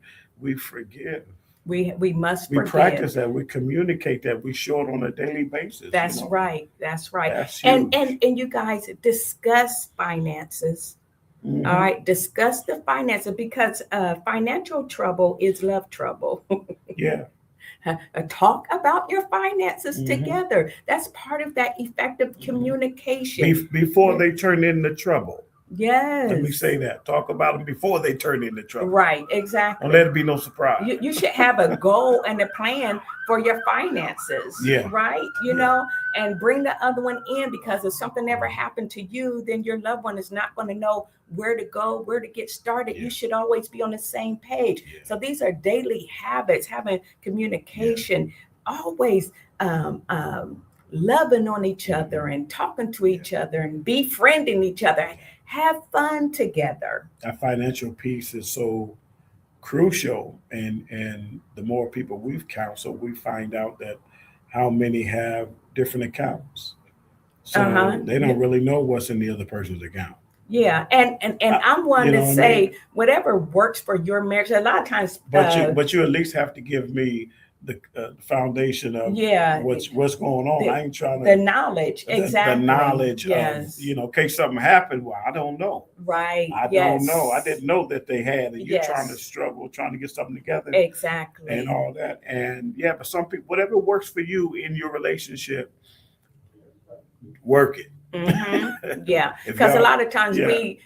forgive. We must forgive. We practice that. We communicate that. We show it on a daily basis. That's right. That's right. That's and you guys discuss finances. All right. Discuss the finances, because financial trouble is love trouble. Yeah. Talk about your finances together. That's part of that effective communication. Before they turn into trouble. Yes. Let me say that. Talk about them before they turn into trouble. Right, exactly. Don't let it be no surprise. You should have a goal and a plan for your finances. Yeah. Right? You know, and bring the other one in, because if something ever happened to you, then your loved one is not going to know where to go, where to get started. You should always be on the same page. So these are daily habits, having communication, always loving on each other and talking to each other and befriending each other. Have fun together. That financial piece is so crucial, and the more people we've counseled, we find out that how many have different accounts, so they don't really know what's in the other person's account. Yeah, and I'm one to say whatever works for your marriage. A lot of times, but you at least have to give me the foundation of what's going on. I ain't trying to the knowledge exactly the knowledge of in case something happened. Well, I don't know. Right. I don't know. I didn't know that they had, and you're trying to struggle, trying to get something together. Exactly. And all that, and but some people, whatever works for you in your relationship, work it. Mm-hmm. Yeah, because a lot of times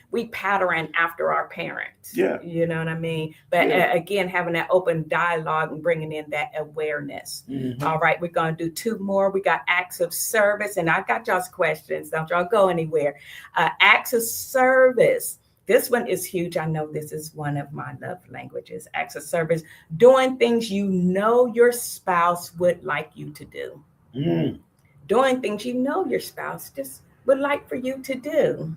we pattern after our parents. Yeah, you know what I mean. But again, having that open dialogue and bringing in that awareness. Mm-hmm. All right, we're gonna do 2 more. We got acts of service, and I got y'all's questions. Don't y'all go anywhere. Acts of service. This one is huge. I know this is one of my love languages. Acts of service, doing things you know your spouse would like you to do. Doing things you know your spouse just would like for you to do.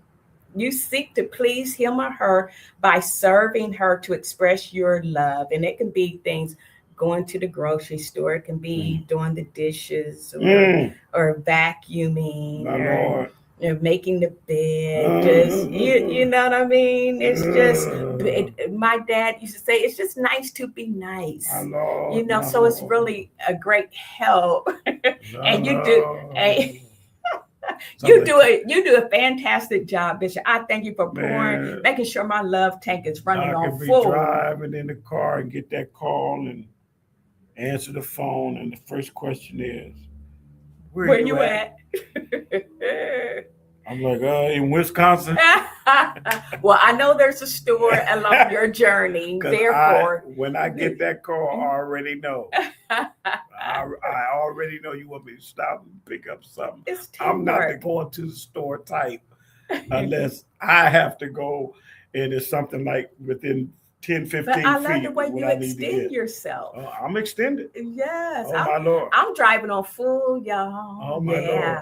You seek to please him or her by serving her to express your love. And it can be things going to the grocery store. It can be doing the dishes or vacuuming or making the bed. Just you know what I mean? It's just my dad used to say it's just nice to be nice. So it's really a great help. And you do you do a fantastic job, Bishop. I thank you for pouring, making sure my love tank is running on full. Driving in the car and get that call and answer the phone, and the first question is, "Where you at?" I'm like, in Wisconsin. Well, I know there's a store along your journey. Therefore, when I get that call, I already know. I already know you want me to stop and pick up something. I'm not the going to the store type unless I have to go, and it's something like within 10, 15 feet. But I love the way you extend yourself. I'm extended. Yes. My Lord. I'm driving on full, y'all. Oh, my Lord.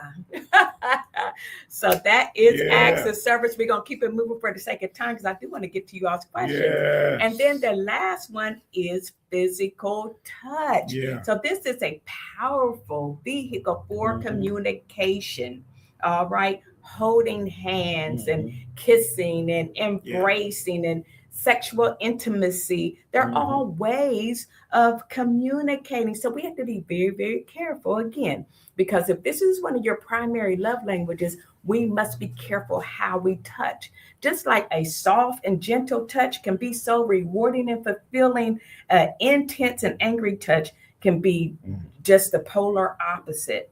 So that is acts of service. We're going to keep it moving for the sake of time because I do want to get to you all's questions. Yes. And then the last one is physical touch. Yeah. So this is a powerful vehicle for communication. All right. Holding hands and kissing and embracing and sexual intimacy. They're all ways of communicating. So we have to be very, very careful again, because if this is one of your primary love languages, we must be careful how we touch. Just like a soft and gentle touch can be so rewarding and fulfilling, intense and angry touch can be just the polar opposite.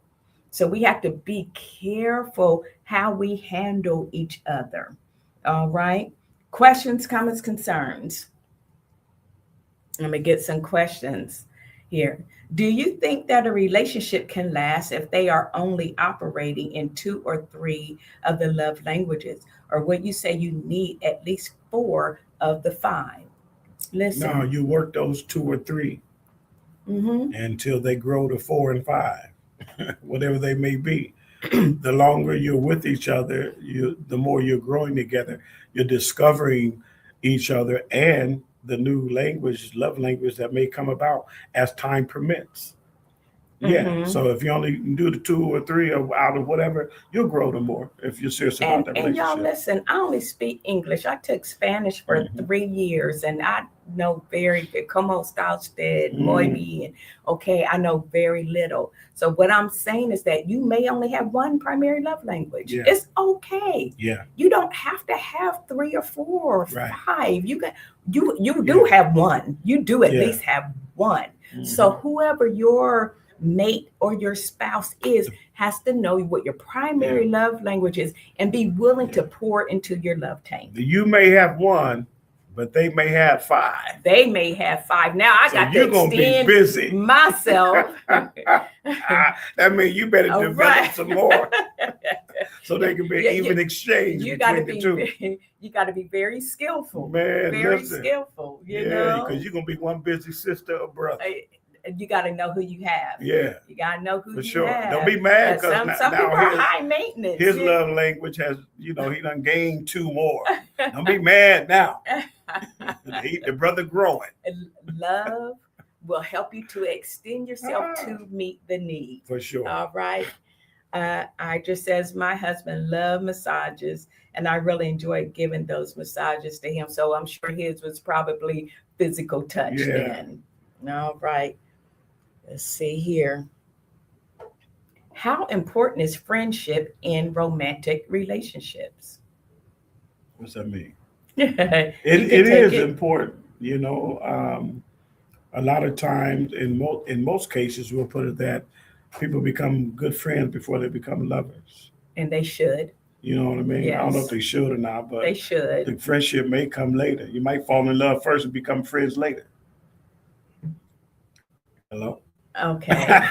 So we have to be careful how we handle each other. All right. Questions, comments, concerns. Let me get some questions here. Do you think that a relationship can last if they are only operating in 2 or 3 of the love languages? Or would you say you need at least 4 of the 5? Listen. No, you work those 2 or 3 until they grow to 4 and 5, whatever they may be. The longer you're with each other, the more you're growing together. You're discovering each other and the new love language that may come about as time permits. Yeah. So if you only do the 2 or 3 out of whatever, you'll grow to more if you're serious about that relationship. And y'all listen, I only speak English. I took Spanish for 3 years, and I know very good. Como está usted? Muy bien. Okay, I know very little. So what I'm saying is that you may only have 1 primary love language. Yeah. It's okay. Yeah. You don't have to have 3 or 4 or 5. You can. You do have 1. You do at least have 1. So whoever your mate or your spouse has to know what your primary love language is and be willing to pour into your love tank. You may have 1, but they may have 5. They may have 5. Now I got to extend be busy. myself. That means you better develop some more so they can be even exchange between the 2. You got to be very skillful. Man, very skillful. You know, because you're going to be one busy sister or brother. you got to know who you have. Yeah, You got to know who for you sure. have. Don't be mad because some people now are high maintenance. his love language has, he done gained 2 more. Don't be mad now. The brother growing. Love will help you to extend yourself to meet the need. For sure. All right. I just says my husband loved massages, and I really enjoyed giving those massages to him. So I'm sure his was probably physical touch then. All right. Let's see here. How important is friendship in romantic relationships? What's that mean? it It is important. A lot of times, in most cases, we'll put it that people become good friends before they become lovers. And they should. You know what I mean? Yes. I don't know if they should or not, but they should. The friendship may come later. You might fall in love first and become friends later. Hello? Okay.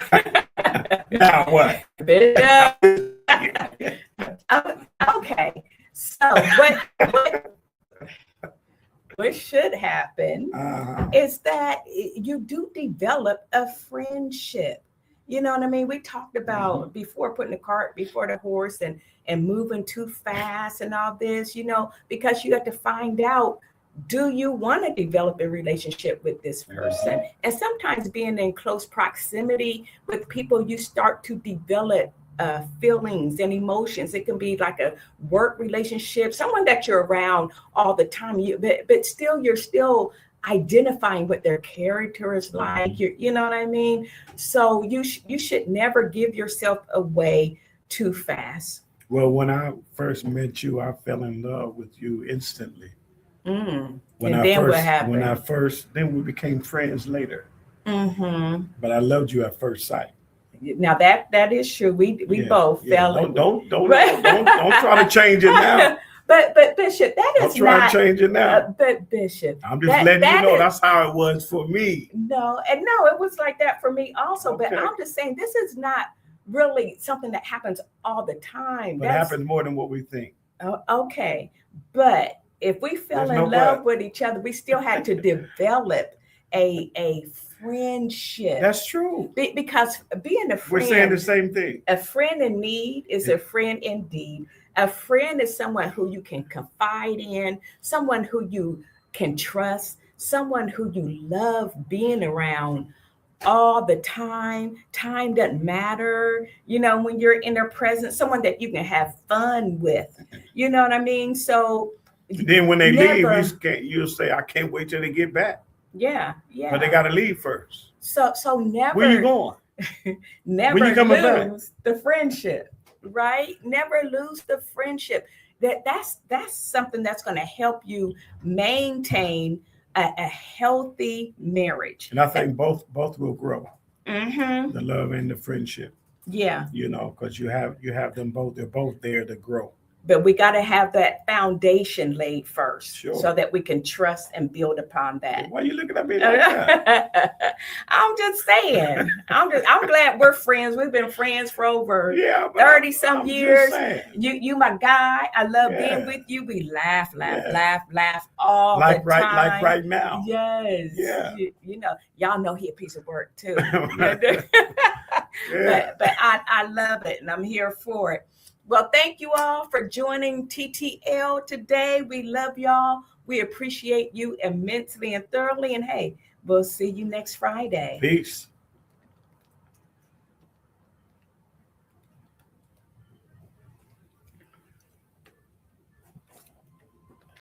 Now what? Okay. So what should happen is that you do develop a friendship. You know what I mean? We talked about before putting the cart before the horse and moving too fast and all this, because you have to find out, do you want to develop a relationship with this person? And sometimes being in close proximity with people, you start to develop feelings and emotions. It can be like a work relationship, someone that you're around all the time, but still you're still identifying what their character is like. You know what I mean? So you should never give yourself away too fast. Well, when I first met you, I fell in love with you instantly. Then what happened? Then we became friends later. Mm-hmm. But I loved you at first sight. Now that is true. We both fell in. Don't try to change it now. But Bishop, that is not. Don't try to change it now. But Bishop, I'm just letting you know that's how it was for me. No, it was like that for me also. Okay. But I'm just saying this is not really something that happens all the time. But it happens more than what we think. Okay, but if we fell in love with each other, we still had to develop a friendship. That's true. Because being a friend, we're saying the same thing. A friend in need is a friend indeed. A friend is someone who you can confide in, someone who you can trust, someone who you love being around all the time. Time doesn't matter, when you're in their presence, someone that you can have fun with. You know what I mean? So then when they leave, you'll say, I can't wait till they get back. Yeah. But they got to leave first. So never. Where you going? Never when you coming lose the friendship, right? Never lose the friendship. That's something that's going to help you maintain a healthy marriage. And I think both will grow. Mm-hmm. The love and the friendship. Yeah. Because you have them both. They're both there to grow. But we got to have that foundation laid first, so that we can trust and build upon that. Why are you looking at me like that? I'm just saying. I'm glad we're friends. We've been friends for over 30 some years. You my guy. I love being with you. We laugh all the time. Like right now. Yes. Yeah. Y'all know he a piece of work too. But I love it, and I'm here for it. Well, thank you all for joining TTL today. We love y'all. We appreciate you immensely and thoroughly. And hey, we'll see you next Friday. Peace.